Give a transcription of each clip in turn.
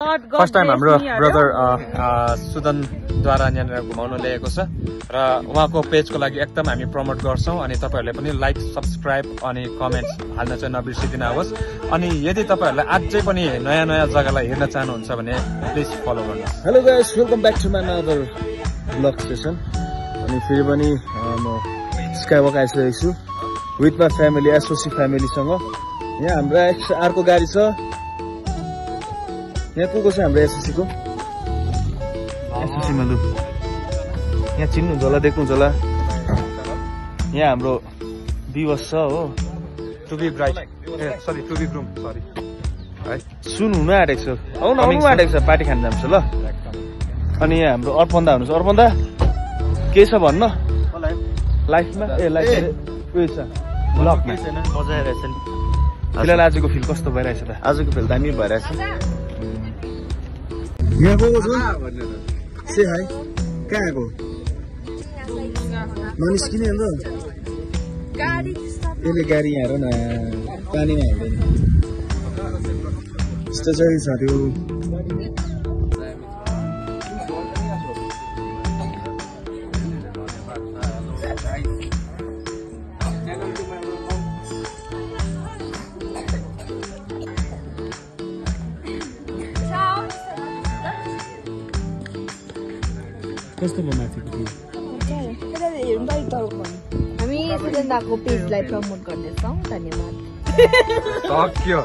First time हाम्रो brother सुदनद्वारा यहाँनिर घुमाउन ल्याएको छ र उहाँको पेजको लागि एकदम हामी प्रमोट गर्छौँ अनि तपाईँहरूले पनि लाइक सब्सक्राइब अनि कमेन्ट्स हाल्न चाहिँ नबिर्सिदिनुहोस् अनि यदि तपाईँहरूलाई अझै पनि नयाँ नयाँ जग्गालाई हेर्न चाहनुहुन्छ भने प्लिज फलो गर्नुहोस्। Hello guys, welcome back to my another blog station. अनि फेरि पनि म स्काइवक आइसकेको छु विथ माई फ्यामिली, एसओसी फ्यामिलीसँग। यहाँ हाम्रो अर्को गाडी छ। यहाँ को छ हाम्रो एसओसीको? एसओसीमा लु यहाँ चिन्नुहुन्छ होला, देख्नुहुन्छ होला। यहाँ हाम्रो दिवस छ हो, टु बी ब्राइड सरी टु बी ग्रुम सरी है सुन हुन आँटेको छ। आउनु आँटेको छ, पार्टी खान जान्छ ल। अनि यहाँ हाम्रो अर्पन्दा हुनुहुन्छ। अर्पन्दा के छ भन्न लाइफमा? लाइफ उयो छ ब्लगमा बजाइरहेछ नि। फिलहाल आजको फिल कस्तो भइरहेछ त? आजको फिल दामी भइरहेछ। यहाँ गएको छु से हाई। कहाँ आएको ननिस्किने अन्त यसले गाडी यहाँ हेर न, पानीमा हाल्दैन यस्तो चाहिँ छ त्यो। कस्तो भयो माथिको त्यो? हामी सुगन्धाको पेजलाई प्रमोट गर्दैछौँ। धन्यवाद। सक्यो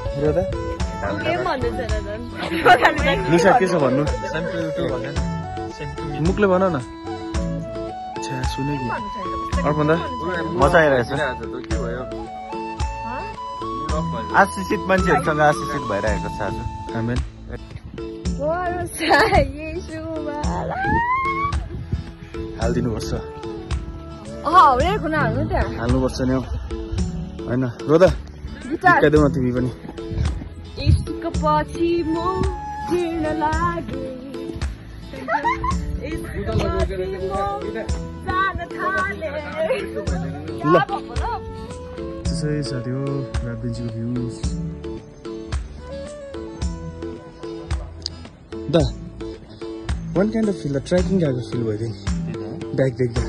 निशा के छ भन्नु? मुखले भन न। छ्या सुने कि अर्पन्दा मजा आइरहेछ। आशिषित मान्छेहरूसँग आशिषित भइरहेको छ आज। आमेन। हालिदिनुपर्छ, हाल्नुपर्छ नि हौ होइन? रोदा हिर्काइदेऊ न तिमी पनि। ल त्यसै साथी हो रातदिनको views the one kind of feel, trekking गएको फिल भयो नि ब्याग देख्दा।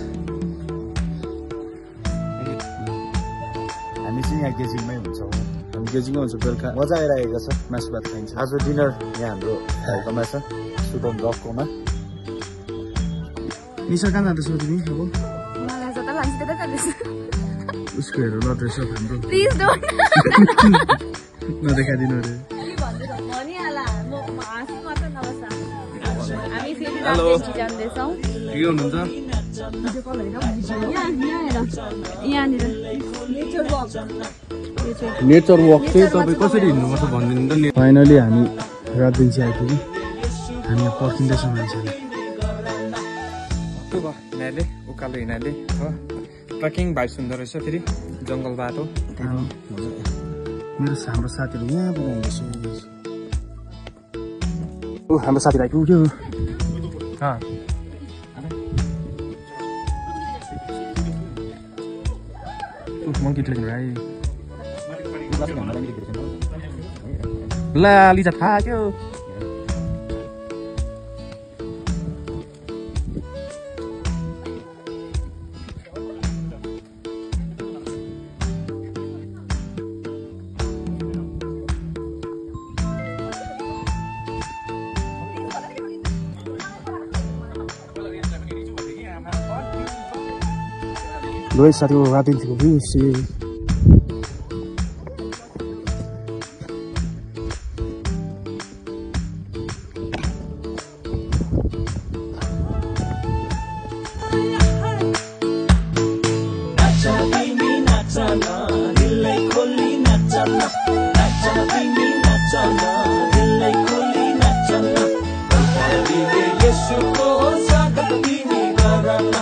हामी चाहिँ यहाँ गेजिङमै हुन्छौँ। हामी गेजिङमै हुन्छ। बेलुका मजा आइरहेको छ। मासु भात खाइन्छ। आज डिनर यहाँ हाम्रो भाइकोमा छ, सुदन रककोमा। निशा कहाँ जाँदैछौ तिमी? अब उसको हेर ल ड्रेस अप हाम्रो नदेखाइदिनु अरे। हेलो जाँदैछौँ। के हुनुहुन्छ? नेचर वक चाहिँ तपाईँ कसरी हिँड्नुपर्छ भनिदिनु त नि। फाइनली हामी रातदिन चाहिँ आइपुग्यौँ। हामी यहाँ पर्खिँदैछौँ मान्छेले। यिनीहरूले उकालो हिँड्नाले हो ट्रेकिङ भाइ सुन्दर रहेछ। फेरि जङ्गल बाटो। मेरो हाम्रो साथीहरू यहाँ बनाउँदैछ। हाम्रो साथीहरू आइपुग्यो। मङ्की ट्रेकिङ भाइ ल लिजा थाक्यो। लो साथी हो रातदिनको भ्यू से Yesu ko sa katini garana